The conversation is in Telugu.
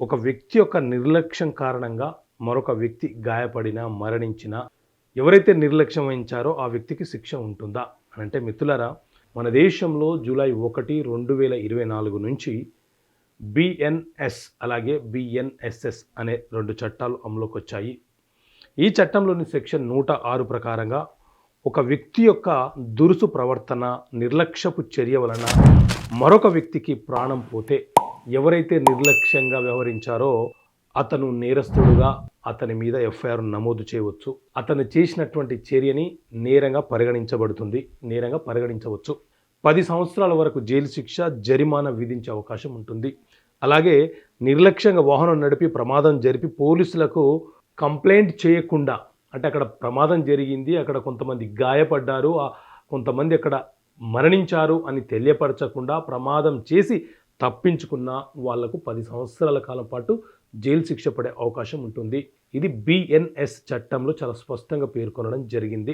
ఒక వ్యక్తి యొక్క నిర్లక్ష్యం కారణంగా మరొక వ్యక్తి గాయపడినా, మరణించినా ఎవరైతే నిర్లక్ష్యం వహించారో ఆ వ్యక్తికి శిక్ష ఉంటుందా? అనంటే మిత్రులారా, మన దేశంలో జూలై 1, 2024 నుంచి బిఎన్ఎస్ అలాగే బిఎన్ఎస్ఎస్ అనే 2 చట్టాలు అమలుకొచ్చాయి. ఈ చట్టంలోని సెక్షన్ 106 ప్రకారంగా ఒక వ్యక్తి యొక్క దురుసు ప్రవర్తన, నిర్లక్ష్యపు చర్య వలన మరొక వ్యక్తికి ప్రాణం పోతే ఎవరైతే నిర్లక్ష్యంగా వ్యవహరించారో అతను నేరస్తుడుగా అతని మీద ఎఫ్ఐఆర్ నమోదు చేయవచ్చు. అతను చేసినటువంటి చర్యని నేరంగా పరిగణించవచ్చు. 10 సంవత్సరాల వరకు జైలు శిక్ష, జరిమానా విధించే అవకాశం ఉంటుంది. అలాగే నిర్లక్ష్యంగా వాహనం నడిపి ప్రమాదం జరిపి పోలీసులకు కంప్లైంట్ చేయకుండా, అంటే అక్కడ ప్రమాదం జరిగింది, అక్కడ కొంతమంది గాయపడ్డారు, కొంతమంది అక్కడ మరణించారు అని తెలియపరచకుండా ప్రమాదం చేసి తప్పించుకున్న వాళ్లకు 10 సంవత్సరాల కాలం పాటు జైలు శిక్ష పడే అవకాశం ఉంటుంది. ఇది బిఎన్ఎస్ చట్టంలో చాలా స్పష్టంగా పేర్కొనడం జరిగింది.